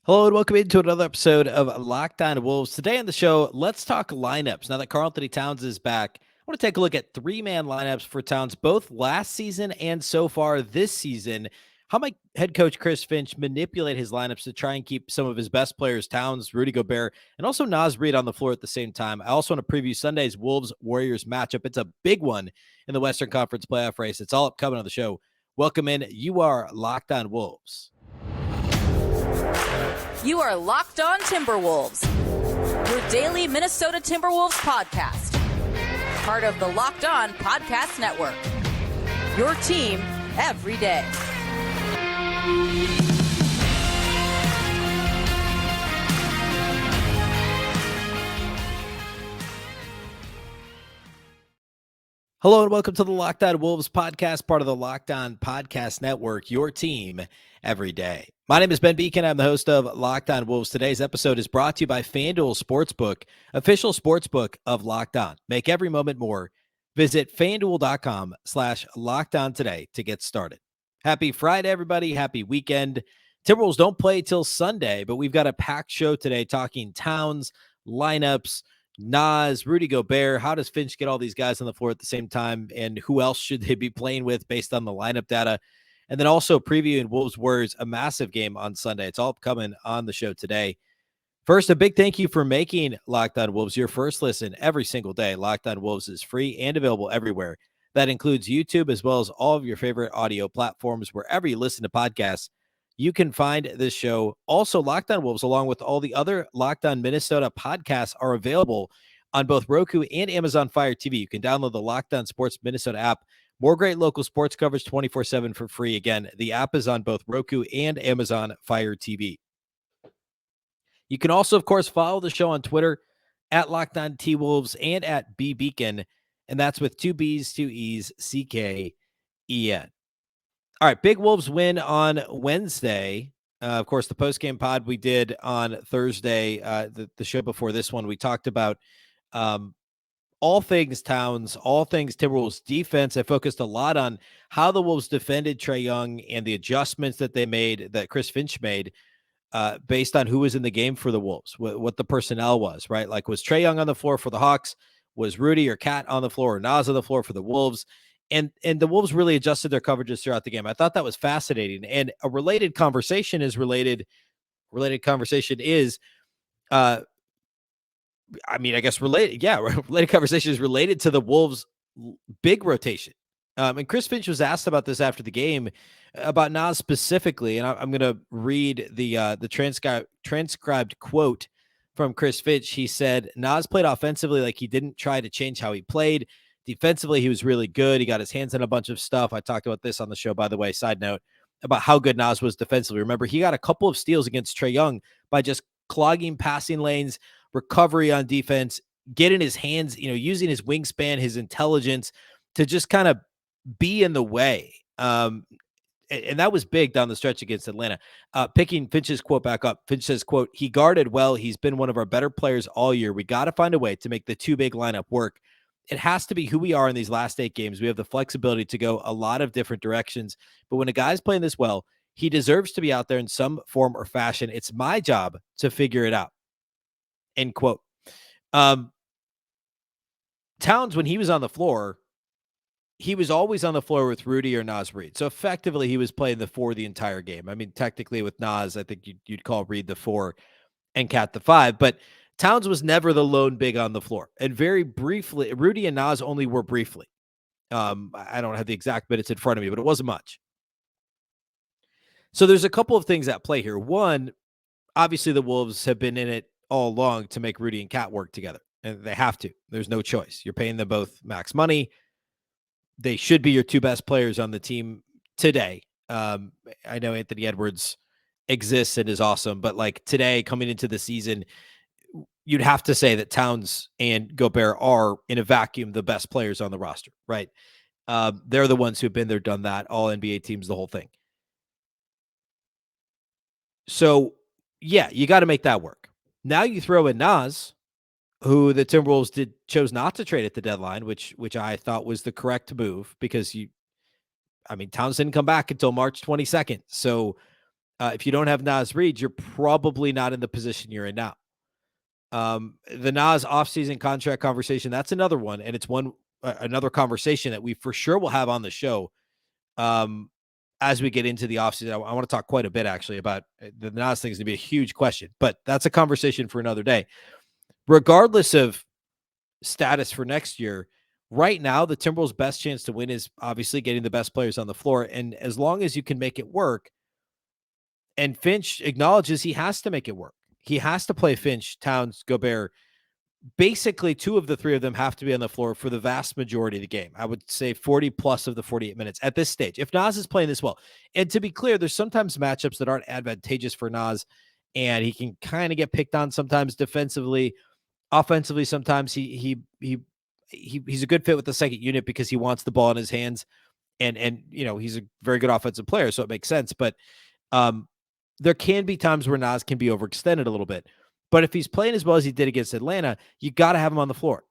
Hello and welcome into another episode of Locked On Wolves. Today on the show, let's talk lineups. Now that Karl-Anthony Towns is back, I want to take a look at three-man lineups for Towns, both last season and so far this season. How might head coach Chris Finch manipulate his lineups to try and keep some of his best players, Towns, Rudy Gobert, and also Naz Reid on the floor at the same time? I also want to preview Sunday's Wolves-Warriors matchup. It's a big one in the Western Conference playoff race. It's all upcoming on the show. Welcome in. You are Locked On Wolves. You are Locked On Timberwolves, your daily Minnesota Timberwolves podcast. Part of the Locked On Podcast Network. Your team every day. Hello and welcome to the Locked On Wolves podcast, part of the Locked On Podcast Network, your team every day. My name is Ben Beecken. I'm the host of Locked On Wolves. Today's episode is brought to you by FanDuel Sportsbook, official sportsbook of Locked On. Make every moment more. Visit FanDuel.com/LockedOn today to get started. Happy Friday, everybody. Happy weekend. Timberwolves don't play till Sunday, but we've got a packed show today talking Towns, lineups, Naz, Rudy Gobert. How does Finch get all these guys on the floor at the same time? And who else should they be playing with based on the lineup data? And then also previewing Wolves Warriors, a massive game on Sunday. It's all coming on the show today. First, a big thank you for making Locked On Wolves your first listen every single day. Locked On Wolves is free and available everywhere. That includes YouTube as well as all of your favorite audio platforms. Wherever you listen to podcasts, you can find this show. Also, Locked On Wolves, along with all the other Locked On Minnesota podcasts, are available on both Roku and Amazon Fire TV. You can download the Locked On Sports Minnesota app. More great local sports coverage 24/7 for free. Again, the app is on both Roku and Amazon Fire TV. You can also, of course, follow the show on Twitter at Locked On T-Wolves and at Beecken, and that's with two B's, two E's, CKEN. All right, big Wolves win on Wednesday. Of course, the post-game pod we did on Thursday, the show before this one, we talked about all things Towns, all things Timberwolves defense. I focused a lot on how the Wolves defended Trae Young and the adjustments that they made, that Chris Finch made, based on who was in the game for the Wolves, what the personnel was, right? Like, was Trae Young on the floor for the Hawks? Was Rudy or Cat on the floor, or Naz on the floor for the Wolves? And the Wolves really adjusted their coverages throughout the game. I thought that was fascinating. And a related conversation is related conversation is, I guess related conversation is related to the Wolves' big rotation. And Chris Finch was asked about this after the game, about Naz specifically, and I'm going to read the transcribed quote from Chris Finch. He said, Naz played offensively like he didn't try to change how he played. Defensively, he was really good. He got his hands on a bunch of stuff. I talked about this on the show, by the way, side note, about how good Naz was defensively. Remember, he got a couple of steals against Trae Young by just clogging passing lanes, recovery on defense, getting his hands, using his wingspan, his intelligence to just kind of be in the way. And that was big down the stretch against Atlanta. Picking Finch's quote back up, Finch says, quote, "He guarded well. He's been one of our better players all year. We got to find a way to make the two big lineup work. It has to be who we are in these last 8 games. We have the flexibility to go a lot of different directions. But when a guy's playing this well, he deserves to be out there in some form or fashion. It's my job to figure it out." End quote. Towns, when he was on the floor, he was always on the floor with Rudy or Naz Reid. So effectively, he was playing the 4 the entire game. I mean, technically with Naz, I think you'd call Reid the 4 and Cat the 5. But Towns was never the lone big on the floor. And very briefly, Rudy and Naz only were briefly. I don't have the exact minutes in front of me, but it wasn't much. So there's a couple of things at play here. One, obviously the Wolves have been in it all along to make Rudy and Cat work together. And they have to. There's no choice. You're paying them both max money. They should be your 2 best players on the team today. I know Anthony Edwards exists and is awesome, but like today, coming into the season, you'd have to say that Towns and Gobert are, in a vacuum, the best players on the roster, right? They're the ones who've been there, done that, all NBA teams, the whole thing. So, yeah, you got to make that work. Now you throw in Naz, who the Timberwolves chose not to trade at the deadline, which I thought was the correct move, because Towns didn't come back until March 22nd. So If you don't have Naz Reid, you're probably not in the position you're in now. The Naz offseason contract conversation, that's another one. And it's another conversation that we for sure will have on the show. As we get into the offseason, I want to talk quite a bit actually about the Naz thing is going to be a huge question, but that's a conversation for another day. Regardless of status for next year, right now, the Timberwolves' best chance to win is obviously getting the best players on the floor. And as long as you can make it work, and Finch acknowledges he has to make it work. He has to play Finch, Towns, Gobert. Basically, two of the three of them have to be on the floor for the vast majority of the game. I would say 40 plus of the 48 minutes at this stage. If Naz is playing this well, and to be clear, there's sometimes matchups that aren't advantageous for Naz, and he can kind of get picked on sometimes defensively, offensively. Sometimes he's a good fit with the second unit because he wants the ball in his hands, and he's a very good offensive player, so it makes sense. But there can be times where Naz can be overextended a little bit. But if he's playing as well as he did against Atlanta, you got to have him on the floor.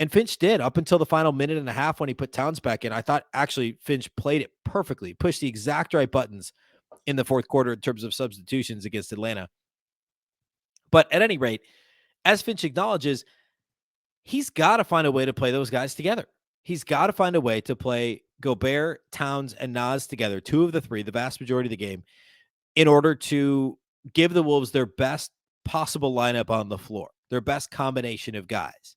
And Finch did up until the final minute and a half when he put Towns back in. I thought actually Finch played it perfectly, pushed the exact right buttons in the fourth quarter in terms of substitutions against Atlanta. But at any rate, as Finch acknowledges, he's got to find a way to play those guys together. He's got to find a way to play Gobert, Towns, and Naz together, two of the three, the vast majority of the game, in order to give the Wolves their best possible lineup on the floor, their best combination of guys.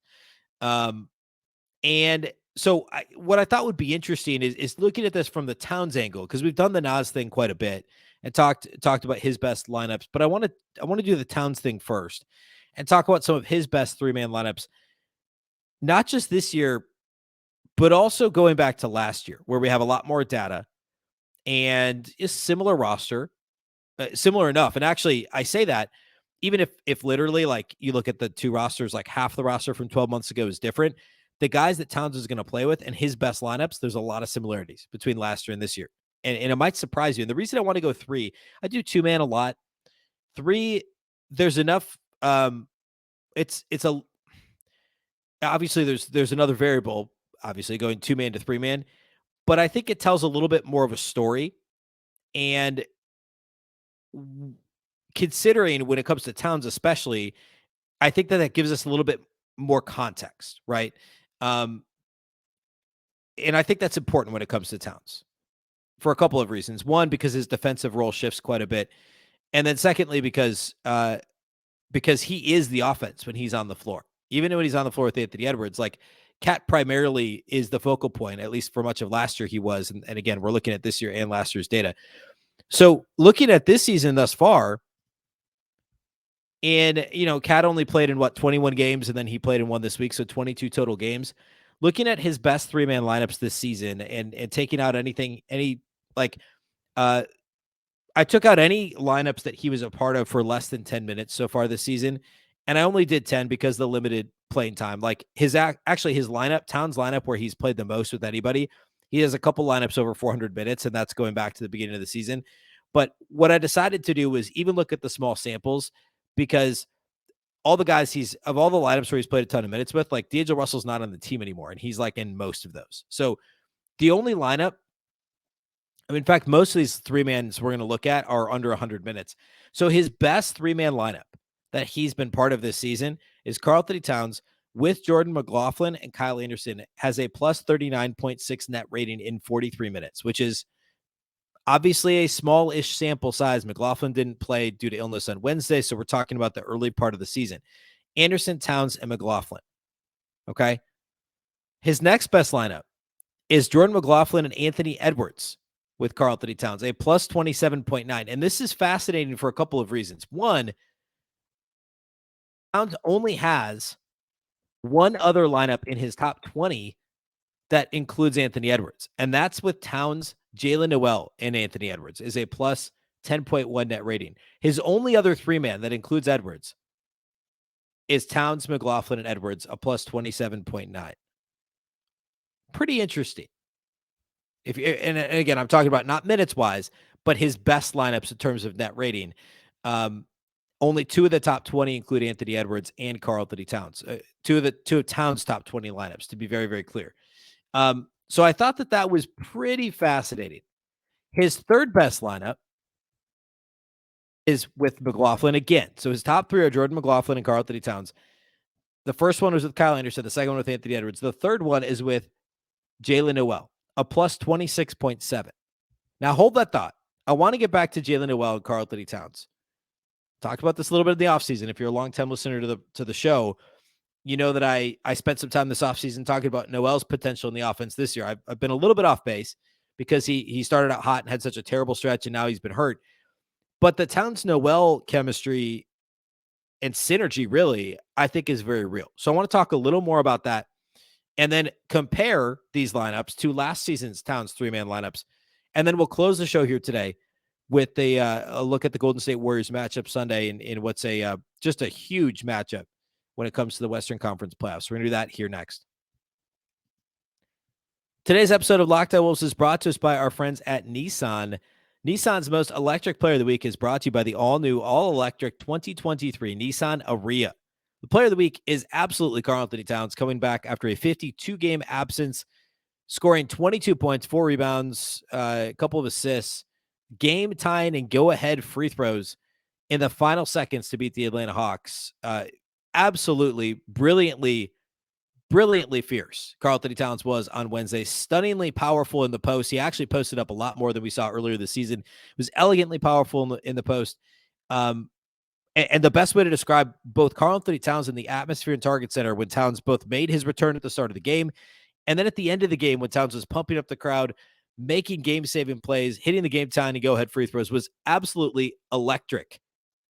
And so what I thought would be interesting is looking at this from the Towns angle, because we've done the Naz thing quite a bit and talked about his best lineups, but I want to do the Towns thing first and talk about some of his best three-man lineups, not just this year, but also going back to last year, where we have a lot more data and a similar roster, similar enough. And actually, I say that even if literally, like, you look at the two rosters, like half the roster from 12 months ago is different, the guys that Towns is going to play with and his best lineups, there's a lot of similarities between last year and this year. And it might surprise you. And the reason I want to go three, I do two-man a lot. Three, there's enough. It's obviously there's another variable, obviously going two-man to three-man, but I think it tells a little bit more of a story. And considering when it comes to Towns, especially, I think that gives us a little bit more context, right? And I think that's important when it comes to Towns for a couple of reasons. One, because his defensive role shifts quite a bit. And then secondly, because he is the offense when he's on the floor. Even when he's on the floor with Anthony Edwards, like, Cat primarily is the focal point, at least for much of last year he was. And again, we're looking at this year and last year's data. So looking at this season thus far, and, Cat only played in 21 games, and then he played in one this week, so 22 total games. Looking at his best three-man lineups this season and taking out I took out any lineups that he was a part of for less than 10 minutes so far this season, and I only did 10 because of the limited playing time. Like, his lineup, Towns lineup, where he's played the most with anybody, he has a couple lineups over 400 minutes, and that's going back to the beginning of the season. But what I decided to do was even look at the small samples, because all the guys of all the lineups where he's played a ton of minutes with, like, D'Angelo Russell's not on the team anymore, and he's like in most of those. So the only lineup, in fact, most of these three-mans we're going to look at are under 100 minutes. So his best three-man lineup that he's been part of this season is Karl-Anthony Towns with Jordan McLaughlin and Kyle Anderson, has a plus 39.6 net rating in 43 minutes, which is obviously a small-ish sample size. McLaughlin didn't play due to illness on Wednesday, so we're talking about the early part of the season. Anderson, Towns, and McLaughlin. Okay? His next best lineup is Jordan McLaughlin and Anthony Edwards with Karl-Anthony Towns, a plus 27.9. And this is fascinating for a couple of reasons. One, Towns only has one other lineup in his top 20 that includes Anthony Edwards, and that's with Towns, Jalen Noel, and Anthony Edwards, is a plus 10.1 net rating. His only other three-man that includes Edwards is Towns, McLaughlin, and Edwards, a plus 27.9. Pretty interesting. And again, I'm talking about not minutes-wise, but his best lineups in terms of net rating. Only two of the top 20 include Anthony Edwards and Karl-Anthony Towns. Two of Towns' top 20 lineups, to be very, very clear. So I thought that was pretty fascinating. His third best lineup is with McLaughlin again. So his top three are Jordan McLaughlin and Karl-Anthony Towns. The first one was with Kyle Anderson. The second one with Anthony Edwards. The third one is with Jaylen Nowell, a plus 26.7. Now hold that thought. I want to get back to Jaylen Nowell and Karl-Anthony Towns. Talked about this a little bit in the offseason. If you're a long-time listener to the show, you know that I spent some time this offseason talking about Noel's potential in the offense this year. I've been a little bit off base because he started out hot and had such a terrible stretch, and now he's been hurt. But the Towns-Noel chemistry and synergy, really, I think is very real. So I want to talk a little more about that and then compare these lineups to last season's Towns three-man lineups. And then we'll close the show here today with a look at the Golden State Warriors matchup Sunday in what's just a huge matchup when it comes to the Western Conference playoffs. We're going to do that here next. Today's episode of Locked On Wolves is brought to us by our friends at Nissan. Nissan's most electric player of the week is brought to you by the all-new, all-electric 2023 Nissan Ariya. The player of the week is absolutely Karl-Anthony Towns, coming back after a 52-game absence, scoring 22 points, 4 rebounds, a couple of assists, game-tying and go-ahead free throws in the final seconds to beat the Atlanta Hawks. Absolutely, brilliantly fierce. Karl-Anthony Towns was on Wednesday, stunningly powerful in the post. He actually posted up a lot more than we saw earlier this season. It was elegantly powerful in the post. And the best way to describe both Karl-Anthony Towns and the atmosphere in Target Center when Towns both made his return at the start of the game and then at the end of the game when Towns was pumping up the crowd, making game-saving plays, hitting the game-tying and go-ahead free throws was absolutely electric,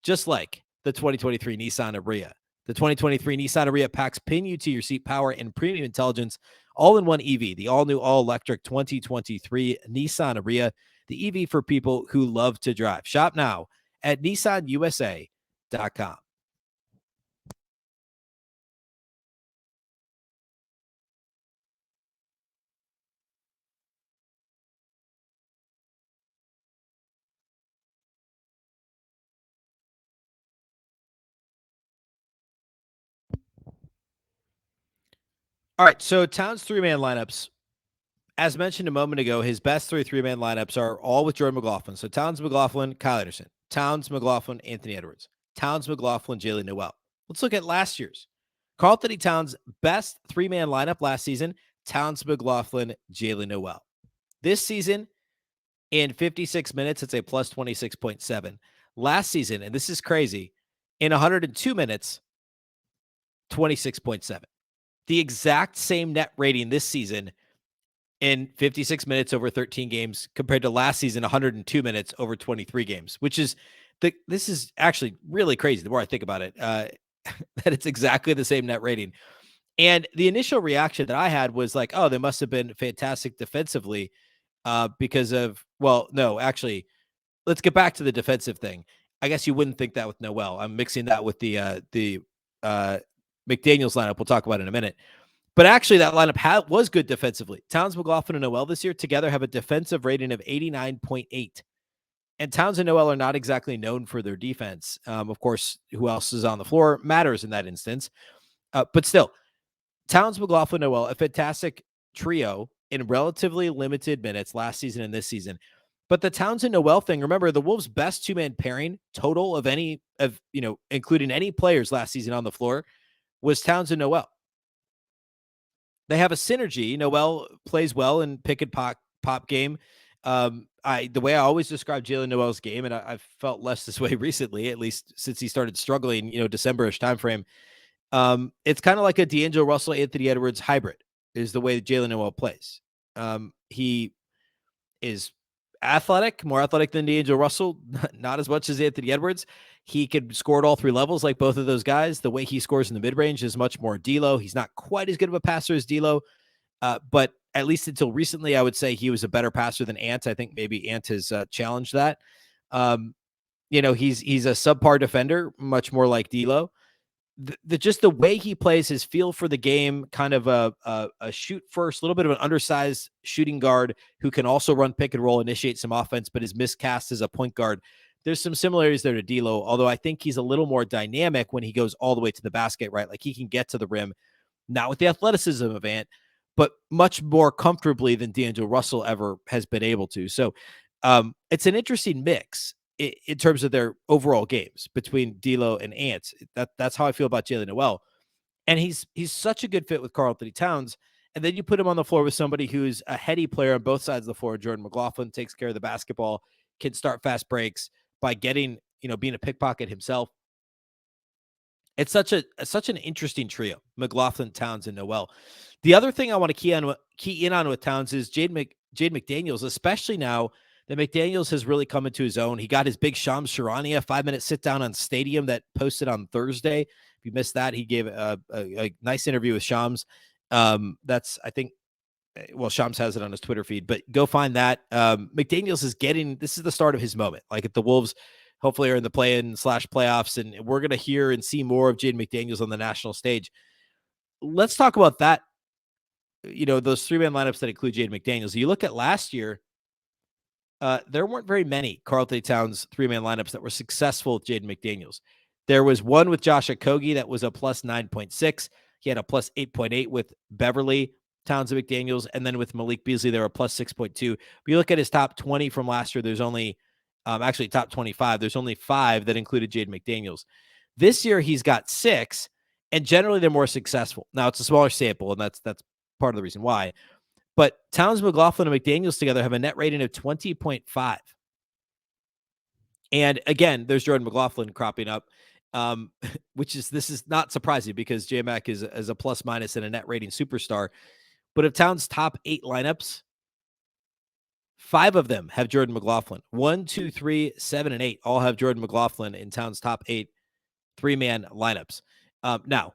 just like the 2023 Nissan Ariya. The 2023 Nissan Ariya packs pin you to your seat power and premium intelligence all in one EV, the all-new, all-electric 2023 Nissan Ariya, the EV for people who love to drive. Shop now at nissanusa.com. All right, so Towns' three-man lineups, as mentioned a moment ago, his best three-man lineups are all with Jordan McLaughlin. So Towns, McLaughlin, Kyle Anderson. Towns, McLaughlin, Anthony Edwards. Towns, McLaughlin, Jaylen Nowell. Let's look at last year's. Karl-Anthony Towns' best three-man lineup last season, Towns, McLaughlin, Jaylen Nowell. This season, in 56 minutes, it's a plus 26.7. Last season, and this is crazy, in 102 minutes, 26.7. The exact same net rating this season in 56 minutes over 13 games compared to last season, 102 minutes over 23 games, which is this is actually really crazy. The more I think about it, that it's exactly the same net rating. And the initial reaction that I had was like, oh, they must have been fantastic defensively because of, well, no, actually, let's get back to the defensive thing. I guess you wouldn't think that with Nowell. I'm mixing that with the McDaniels lineup we'll talk about in a minute. But actually, that lineup was good defensively. Towns, McLaughlin, and Nowell this year together have a defensive rating of 89.8. And Towns and Nowell are not exactly known for their defense. Of course, who else is on the floor matters in that instance. But still, Towns, McLaughlin, Nowell, a fantastic trio in relatively limited minutes last season and this season. But the Towns and Nowell thing, remember, the Wolves' best two-man pairing total of including any players last season on the floor was Towns and Nowell. They have a synergy. Nowell plays well in pick and pop game. The way I always describe Jaylen Nowell's game, and I've felt less this way recently, at least since he started struggling, December-ish timeframe. It's kind of like a D'Angelo Russell, Anthony Edwards hybrid is the way that Jaylen Nowell plays. He is athletic, more athletic than D'Angelo Russell, not as much as Anthony Edwards. He could score at all three levels like both of those guys. The way he scores in the mid-range is much more D'Lo. He's not quite as good of a passer as D'Lo, but at least until recently, I would say he was a better passer than Ant. I think maybe Ant has challenged that. He's a subpar defender, much more like D'Lo. Just the way he plays, his feel for the game, kind of a shoot first, a little bit of an undersized shooting guard who can also run pick and roll, initiate some offense, but is miscast as a point guard. There's some similarities there to D'Lo, although I think he's a little more dynamic when he goes all the way to the basket, right? Like he can get to the rim, not with the athleticism of Ant, but much more comfortably than D'Angelo Russell ever has been able to. So it's an interesting mix. in terms of their overall games between D'Lo and Ant. That's how I feel about Jaylen Noel. And he's such a good fit with Karl-Anthony Towns. And then you put him on the floor with somebody who's a heady player on both sides of the floor. Jordan McLaughlin takes care of the basketball, can start fast breaks by getting, being a pickpocket himself. It's such an interesting trio, McLaughlin, Towns, and Noel. The other thing I want to key in on with Towns is Jade McDaniels, especially now that McDaniels has really come into his own. He got his big Shams Charania 5-minute sit down on Stadium that posted on Thursday. If you missed that, he gave a nice interview with Shams. That's, I think, well, Shams has it on his Twitter feed, but go find that. McDaniels this is the start of his moment. Like, if the Wolves hopefully are in the play-in/playoffs, and we're going to hear and see more of Jaden McDaniels on the national stage. Let's talk about that. Those 3-man lineups that include Jaden McDaniels. You look at last year, there weren't very many Karl-Anthony Towns 3-man lineups that were successful with Jaden McDaniels. There was one with Josh Okogie that was a plus 9.6. He had a plus 8.8 with Beverly, Towns, and McDaniels. And then with Malik Beasley, they were a plus 6.2. But you look at his top 20 from last year, there's only actually top 25. There's only 5 that included Jaden McDaniels. This year, he's got 6, and generally they're more successful. Now, it's a smaller sample, and that's part of the reason why. But Towns, McLaughlin, and McDaniels together have a net rating of 20.5. And again, there's Jordan McLaughlin cropping up, this is not surprising because J-Mac is a plus minus and a net rating superstar. But of Towns' top 8 lineups, 5 of them have Jordan McLaughlin. 1, 2, 3, 7, and 8 all have Jordan McLaughlin in Towns' top 8 3-man lineups. Now,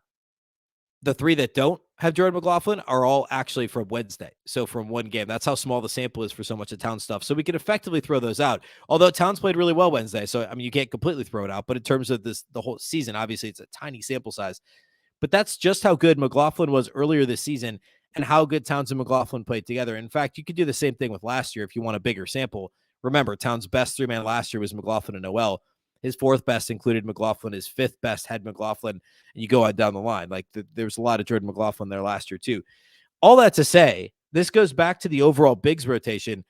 the 3 that don't have Jordan McLaughlin are all actually from Wednesday. So from one game. That's how small the sample is for so much of Towns stuff. So we can effectively throw those out. Although Towns played really well Wednesday. So, you can't completely throw it out. But in terms of the whole season, obviously it's a tiny sample size. But that's just how good McLaughlin was earlier this season and how good Towns and McLaughlin played together. In fact, you could do the same thing with last year if you want a bigger sample. Remember, Towns' best 3-man last year was McLaughlin and Noel. His 4th best included McLaughlin. His 5th best had McLaughlin. And you go on down the line. Like, there was a lot of Jordan McLaughlin there last year, too. All that to say, this goes back to the overall bigs rotation.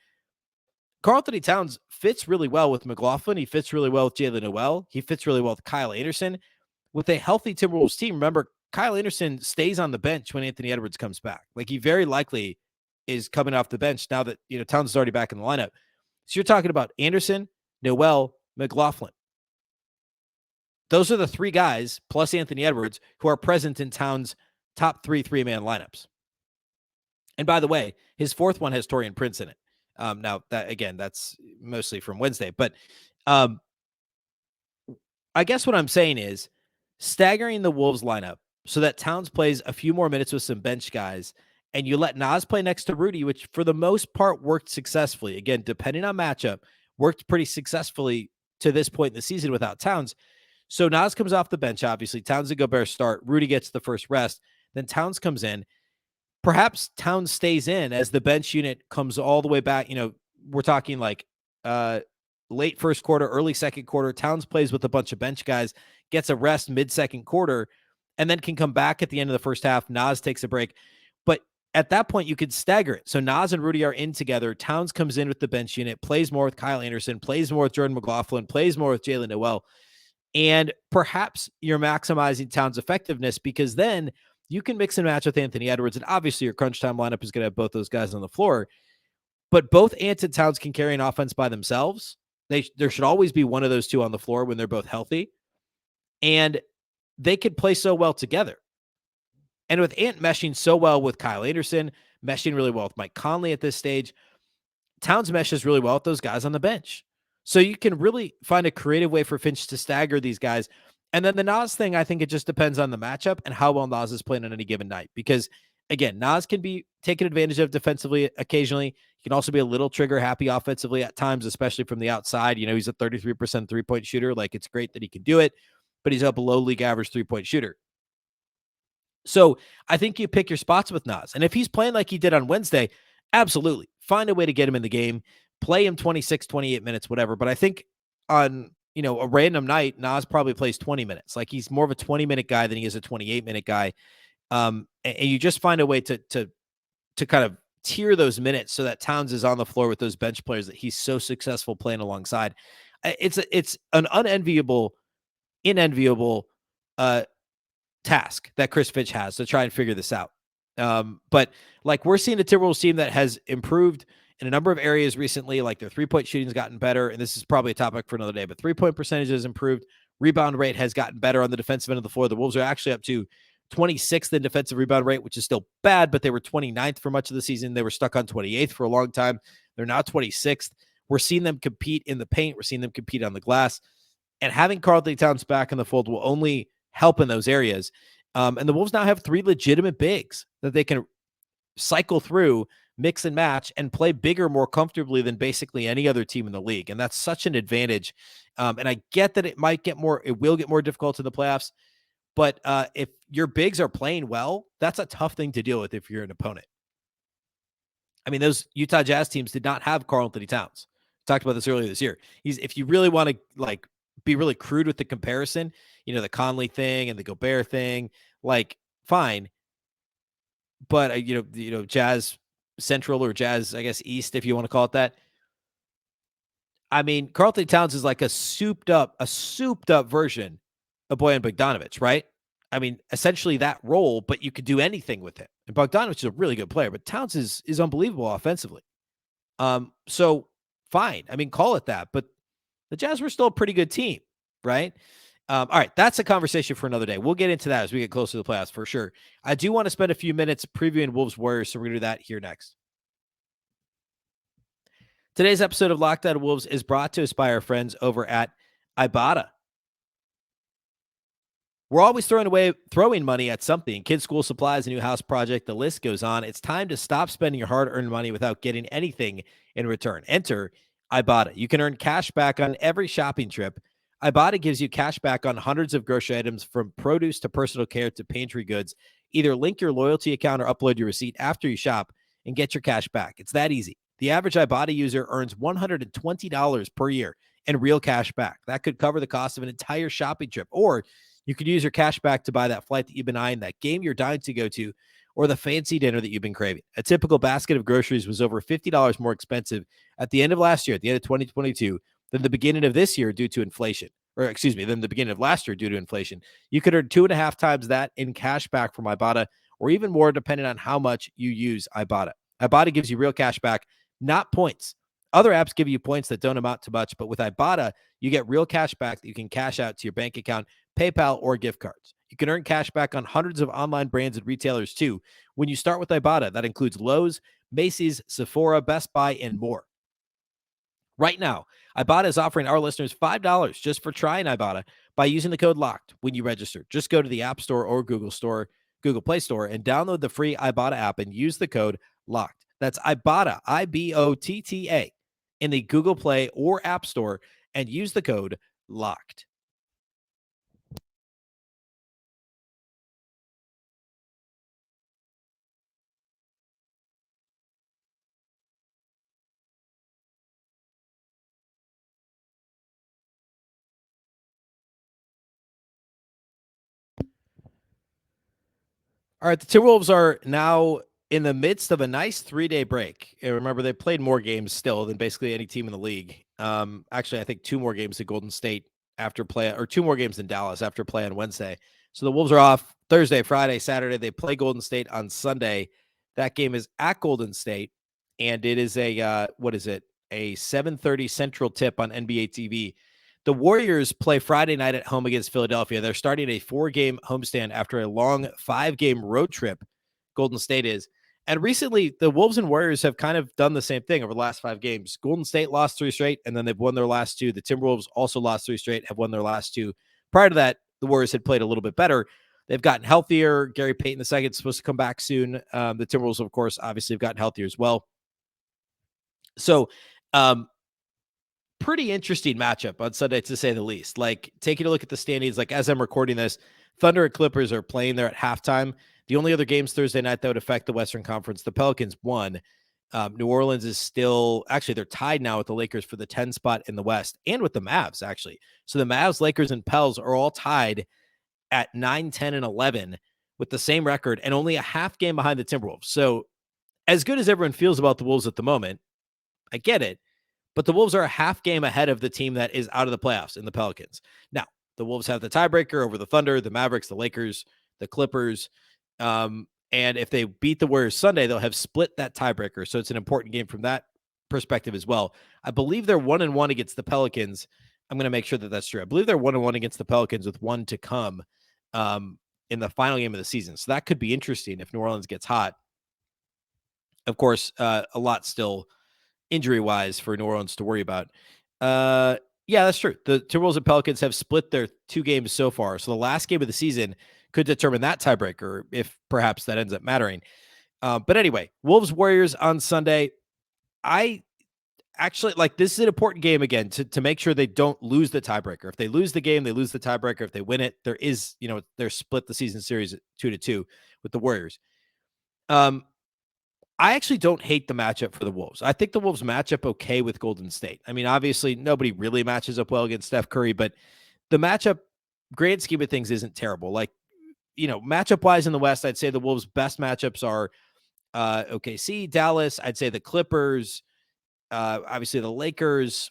Karl-Anthony Towns fits really well with McLaughlin. He fits really well with Jaylen Noel. He fits really well with Kyle Anderson. With a healthy Timberwolves team, remember, Kyle Anderson stays on the bench when Anthony Edwards comes back. Like, he very likely is coming off the bench now that, Towns is already back in the lineup. So you're talking about Anderson, Noel, McLaughlin. Those are the 3 guys, plus Anthony Edwards, who are present in Towns' top 3-man lineups. And by the way, his 4th one has Taurean Prince in it. Now, that's mostly from Wednesday. But I guess what I'm saying is staggering the Wolves lineup so that Towns plays a few more minutes with some bench guys, and you let Naz play next to Rudy, which for the most part worked successfully. Again, depending on matchup, worked pretty successfully to this point in the season without Towns. So Naz comes off the bench, obviously. Towns and Gobert start. Rudy gets the first rest. Then Towns comes in. Perhaps Towns stays in as the bench unit comes all the way back. We're talking like late first quarter, early second quarter. Towns plays with a bunch of bench guys, gets a rest mid-second quarter, and then can come back at the end of the first half. Naz takes a break. But at that point, you could stagger it. So Naz and Rudy are in together. Towns comes in with the bench unit, plays more with Kyle Anderson, plays more with Jordan McLaughlin, plays more with Jaylen Noel. And perhaps you're maximizing Towns' effectiveness because then you can mix and match with Anthony Edwards. And obviously your crunch time lineup is going to have both those guys on the floor. But both Ant and Towns can carry an offense by themselves. There should always be one of those 2 on the floor when they're both healthy. And they could play so well together. And with Ant meshing so well with Kyle Anderson, meshing really well with Mike Conley at this stage, Towns meshes really well with those guys on the bench. So you can really find a creative way for Finch to stagger these guys. And then the Naz thing, I think it just depends on the matchup and how well Naz is playing on any given night. Because, again, Naz can be taken advantage of defensively occasionally. He can also be a little trigger happy offensively at times, especially from the outside. He's a 33% 3-point shooter. Like, it's great that he can do it, but he's a below league average 3-point shooter. So I think you pick your spots with Naz. And if he's playing like he did on Wednesday, absolutely. Find a way to get him in the game. Play him 26, 28 minutes, whatever. But I think on, a random night, Naz probably plays 20 minutes. Like, he's more of a 20-minute guy than he is a 28-minute guy. And you just find a way to kind of tier those minutes so that Towns is on the floor with those bench players that he's so successful playing alongside. it's an inenviable task that Chris Finch has to try and figure this out. But like we're seeing a Timberwolves team that has improved in a number of areas recently, like their 3-point shooting's gotten better, and this is probably a topic for another day, but 3-point percentage has improved. Rebound rate has gotten better on the defensive end of the floor. The Wolves are actually up to 26th in defensive rebound rate, which is still bad, but they were 29th for much of the season. They were stuck on 28th for a long time. They're now 26th. We're seeing them compete in the paint. We're seeing them compete on the glass. And having Karl-Anthony Towns back in the fold will only help in those areas. And the Wolves now have 3 legitimate bigs that they can cycle through, mix and match, and play bigger more comfortably than basically any other team in the league. And that's such an advantage. And I get that it will get more difficult in the playoffs. But if your bigs are playing well, that's a tough thing to deal with if you're an opponent. I mean, those Utah Jazz teams did not have Karl-Anthony Towns. Talked about this earlier this year. If you really want to like be really crude with the comparison, the Conley thing and the Gobert thing, like fine. But Jazz Central or Jazz, I guess East, if you want to call it that. I mean, Karl-Anthony Towns is like a souped up version of Bojan Bogdanovic, right? I mean, essentially that role, but you could do anything with him. And Bogdanovic is a really good player, but Towns is unbelievable offensively. So fine. I mean, call it that, but the Jazz were still a pretty good team, right? All right, that's a conversation for another day. We'll get into that as we get closer to the playoffs for sure. I do want to spend a few minutes previewing Wolves Warriors, so we're going to do that here next. Today's episode of Locked On Wolves is brought to us by our friends over at Ibotta. We're always throwing money at something. Kids' school supplies, a new house project, the list goes on. It's time to stop spending your hard-earned money without getting anything in return. Enter Ibotta. You can earn cash back on every shopping trip. Ibotta gives you cash back on hundreds of grocery items, from produce to personal care to pantry goods. Either link your loyalty account or upload your receipt after you shop and get your cash back. It's that easy. The average Ibotta user earns $120 per year in real cash back. That could cover the cost of an entire shopping trip. Or you could use your cash back to buy that flight that you've been eyeing, that game you're dying to go to, or the fancy dinner that you've been craving. A typical basket of groceries was over $50 more expensive at the end of last year, at the end of 2022, than the beginning of this year due to inflation. Than the beginning of last year due to inflation. You could earn 2.5 times that in cash back from Ibotta, or even more depending on how much you use Ibotta. Ibotta gives you real cash back, not points. Other apps give you points that don't amount to much, but with Ibotta, you get real cash back that you can cash out to your bank account, PayPal, or gift cards. You can earn cash back on hundreds of online brands and retailers too. When you start with Ibotta, that includes Lowe's, Macy's, Sephora, Best Buy, and more. Right now, Ibotta is offering our listeners $5 just for trying Ibotta by using the code LOCKED when you register. Just go to the App Store or Google Play Store, and download the free Ibotta app and use the code LOCKED. That's Ibotta, IBOTTA, in the Google Play or App Store, and use the code LOCKED. All right, the Timberwolves are now in the midst of a nice 3-day break. And remember, they played more games still than basically any team in the league. Actually, I think 2 more games at Golden State after play, or 2 more games in Dallas after play on Wednesday. So the Wolves are off Thursday, Friday, Saturday. They play Golden State on Sunday. That game is at Golden State, and it is a 7:30 Central tip on NBA TV. The Warriors play Friday night at home against Philadelphia. They're starting a 4-game homestand after a long 5-game road trip, Golden State is. And recently, the Wolves and Warriors have kind of done the same thing over the last 5 games. Golden State lost 3 straight, and then they've won their last 2. The Timberwolves also lost 3 straight, have won their last 2. Prior to that, the Warriors had played a little bit better. They've gotten healthier. Gary Payton II is supposed to come back soon. The Timberwolves, of course, obviously have gotten healthier as well. So, pretty interesting matchup on Sunday, to say the least. Like, taking a look at the standings, like as I'm recording this, Thunder and Clippers are playing there at halftime. The only other games Thursday night that would affect the Western Conference, the Pelicans won. New Orleans is still, actually, they're tied now with the Lakers for the 10 spot in the West, and with the Mavs, actually. So the Mavs, Lakers, and Pels are all tied at 9, 10, and 11 with the same record, and only a half game behind the Timberwolves. So as good as everyone feels about the Wolves at the moment, I get it. but the Wolves are a half game ahead of the team that is out of the playoffs in the Pelicans. Now, the Wolves have the tiebreaker over the Thunder, the Mavericks, the Lakers, the Clippers. And if they beat the Warriors Sunday, they'll have split that tiebreaker. So it's an important game from that perspective as well. I believe they're 1-1 against the Pelicans. I'm going to make sure that that's true. I believe they're 1-1 against the Pelicans with one to come in the final game of the season. So that could be interesting if New Orleans gets hot. Of course, a lot still injury-wise for New Orleans to worry about. Yeah, that's true. The Timberwolves and Pelicans have split their 2 games so far. So the last game of the season could determine that tiebreaker if perhaps that ends up mattering. But anyway, Wolves-Warriors on Sunday. I actually this is an important game again to make sure they don't lose the tiebreaker. If they lose the game, they lose the tiebreaker. If they win it, there is, they're split the season series at 2-2 with the Warriors. I actually don't hate the matchup for the Wolves. I think the Wolves match up okay with Golden State. I mean, obviously nobody really matches up well against Steph Curry, but the matchup, grand scheme of things, isn't terrible. Matchup wise in the West, I'd say the Wolves' best matchups are OKC, Dallas. I'd say the Clippers, obviously the Lakers,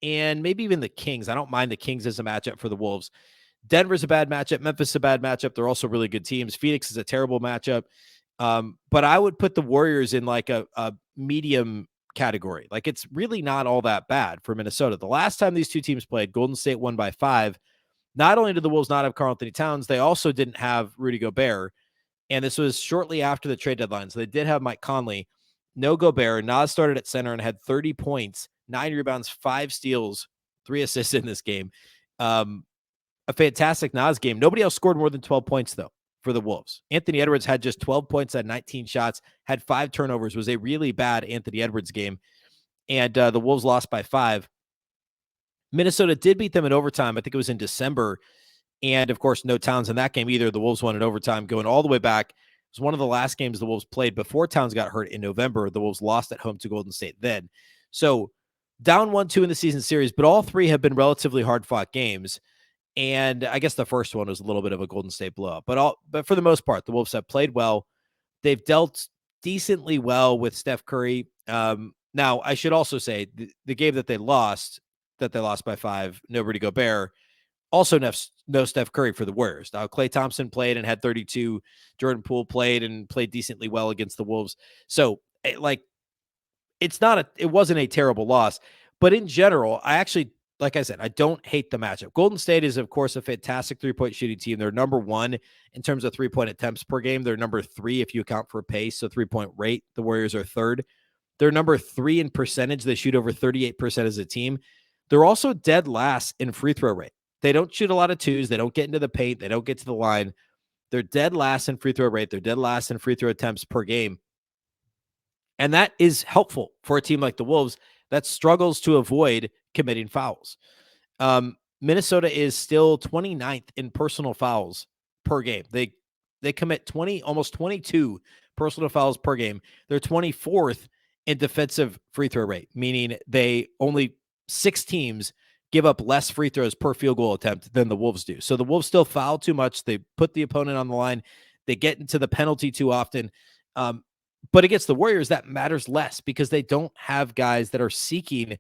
and maybe even the Kings. I don't mind the Kings as a matchup for the Wolves. Denver's a bad matchup. Memphis is a bad matchup. They're also really good teams. Phoenix is a terrible matchup. But I would put the Warriors in a medium category. It's really not all that bad for Minnesota. The last time these two teams played, Golden State won by 5. Not only did the Wolves not have Karl-Anthony Towns, they also didn't have Rudy Gobert. And this was shortly after the trade deadline. So they did have Mike Conley. No Gobert. Naz started at center and had 30 points, 9 rebounds, 5 steals, 3 assists in this game. A fantastic Naz game. Nobody else scored more than 12 points, though, for the Wolves. Anthony Edwards had just 12 points at 19 shots, had 5 turnovers, was a really bad Anthony Edwards game. And the Wolves lost by 5. Minnesota did beat them in overtime. I think it was in December. And, of course, no Towns in that game either. The Wolves won in overtime, going all the way back. It was one of the last games the Wolves played before Towns got hurt in November. The Wolves lost at home to Golden State then. So down 1-2 in the season series, but all 3 have been relatively hard-fought games. And I guess the first one was a little bit of a Golden State blowout. But for the most part, the Wolves have played well. They've dealt decently well with Steph Curry. Now, I should also say the game that they lost by 5, no Rudy Gobert, also no Steph Curry for the Warriors. Now, Klay Thompson played and had 32. Jordan Poole played and played decently well against the Wolves. So, it wasn't a terrible loss. But in general, I actually, like I said, I don't hate the matchup. Golden State is, of course, a fantastic three-point shooting team. They're number 1 in terms of three-point attempts per game. They're number 3 if you account for pace, so three-point rate. The Warriors are 3rd. They're number 3 in percentage. They shoot over 38% as a team. They're also dead last in free throw rate. They don't shoot a lot of twos. They don't get into the paint. They don't get to the line. They're dead last in free throw rate. They're dead last in free throw attempts per game. And that is helpful for a team like the Wolves that struggles to avoid committing fouls. Minnesota is still 29th in personal fouls per game. They commit almost 22 personal fouls per game. They're 24th in defensive free throw rate, meaning they only 6 teams give up less free throws per field goal attempt than the Wolves do. So the Wolves still foul too much. They put the opponent on the line. They get into the penalty too often. But against the Warriors, that matters less because they don't have guys that are seeking,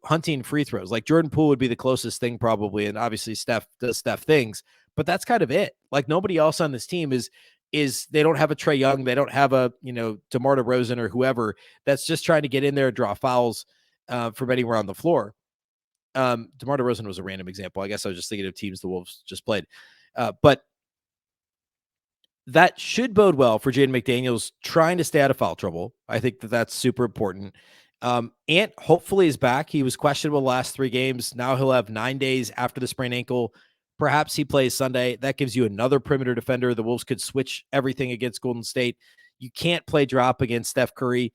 hunting free throws. Like Jordan Poole would be the closest thing probably. And obviously Steph does Steph things, but that's kind of it. Like nobody else on this team is they don't have a Trae Young. They don't have a, DeMar DeRozan or whoever that's just trying to get in there and draw fouls from anywhere on the floor. DeMar DeRozan was a random example. I guess I was just thinking of teams the Wolves just played. But that should bode well for Jaden McDaniels trying to stay out of foul trouble. I think that's super important. Ant hopefully is back. He was questionable the last 3 games. Now he'll have 9 days after the sprained ankle. Perhaps he plays Sunday. That gives you another perimeter defender. The Wolves could switch everything against Golden State. You can't play drop against Steph Curry.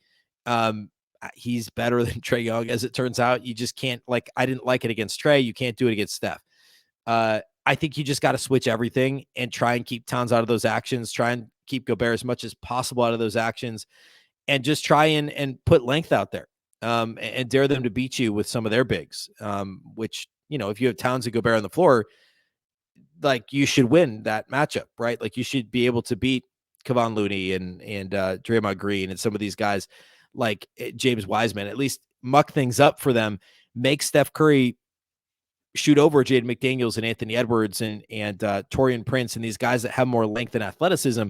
He's better than Trae Young, as it turns out. You just can't, I didn't like it against Trae. You can't do it against Steph. I think you just got to switch everything and try and keep Towns out of those actions, try and keep Gobert as much as possible out of those actions, and just try and put length out there and dare them to beat you with some of their bigs, which, if you have Towns and Gobert on the floor, you should win that matchup, right? You should be able to beat Kevon Looney and Draymond Green and some of these guys like James Wiseman. At least muck things up for them, make Steph Curry shoot over Jaden McDaniels and Anthony Edwards and Taurean Prince and these guys that have more length and athleticism,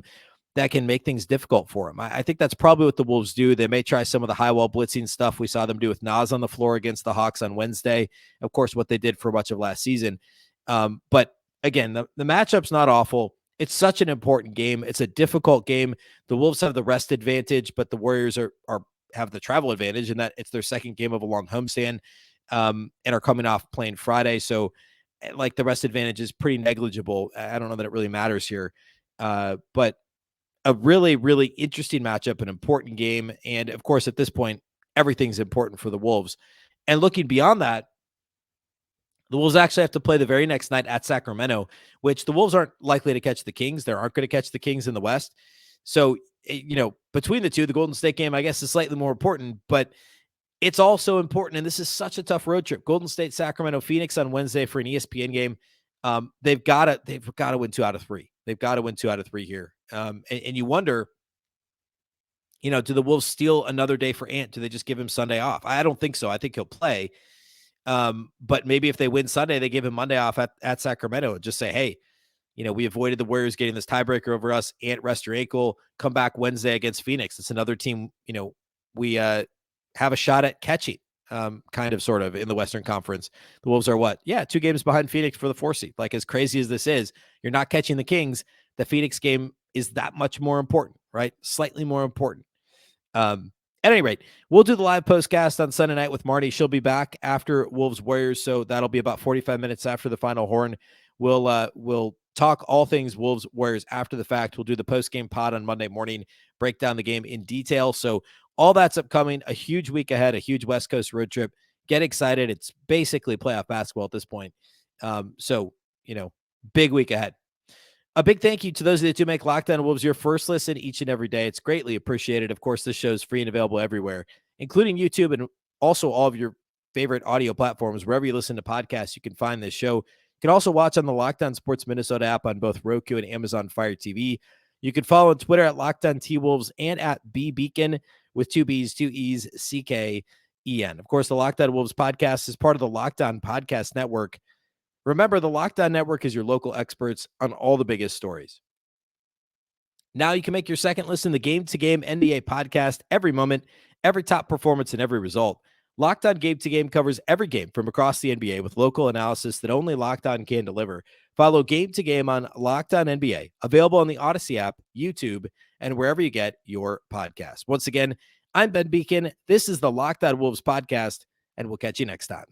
that can make things difficult for them. I think that's probably what the Wolves do. They may try some of the high wall blitzing stuff we saw them do with Naz on the floor against the Hawks on Wednesday. Of course, what they did for much of last season. But again, the matchup's not awful. It's such an important game. It's a difficult game. The Wolves have the rest advantage, but the Warriors have the travel advantage in that it's their second game of a long homestand, and are coming off playing Friday. So like the rest advantage is pretty negligible. I don't know that it really matters here. But a really, really interesting matchup, an important game. And of course, at this point, everything's important for the Wolves. And looking beyond that, the Wolves actually have to play the very next night at Sacramento, which the Wolves aren't likely to catch the Kings. They aren't going to catch the Kings in the West. So, between the two, the Golden State game, I guess, is slightly more important, but it's also important. And this is such a tough road trip. Golden State, Sacramento, Phoenix on Wednesday for an ESPN game. They've got to win 2 out of 3. They've got to win 2 out of 3 here. And you wonder, do the Wolves steal another day for Ant? Do they just give him Sunday off? I don't think so. I think he'll play. But maybe if they win Sunday, they give him Monday off at Sacramento and just say, hey, we avoided the Warriors getting this tiebreaker over us. Ant, rest your ankle, come back Wednesday against Phoenix. It's another team, we have a shot at catching, kind of, sort of, in the Western Conference. The Wolves are what? Yeah, 2 games behind Phoenix for the 4 seed. Like, as crazy as this is, you're not catching the Kings. The Phoenix game is that much more important, right? Slightly more important. At any rate, we'll do the live postcast on Sunday night with Marty. She'll be back after Wolves Warriors, so that'll be about 45 minutes after the final horn. We'll talk all things Wolves Warriors after the fact. We'll do the post-game pod on Monday morning, break down the game in detail. So all that's upcoming, a huge week ahead, a huge West Coast road trip. Get excited. It's basically playoff basketball at this point. So, big week ahead. A big thank you to those that do make Locked On Wolves your first listen each and every day. It's greatly appreciated. Of course, this show is free and available everywhere, including YouTube and also all of your favorite audio platforms. Wherever you listen to podcasts, you can find this show. You can also watch on the Locked On Sports Minnesota app on both Roku and Amazon Fire TV. You can follow on Twitter at Locked On T-Wolves and at Beecken with 2 B's, 2 E's, CKEN. Of course, the Locked On Wolves podcast is part of the Locked On Podcast Network. Remember, the Locked On Network is your local experts on all the biggest stories. Now you can make your second listen the Game to Game NBA podcast every moment, every top performance, and every result. Locked On Game to Game covers every game from across the NBA with local analysis that only Locked On can deliver. Follow Game to Game on Locked On NBA, available on the Odyssey app, YouTube, and wherever you get your podcasts. Once again, I'm Ben Beecken. This is the Locked On Wolves podcast, and we'll catch you next time.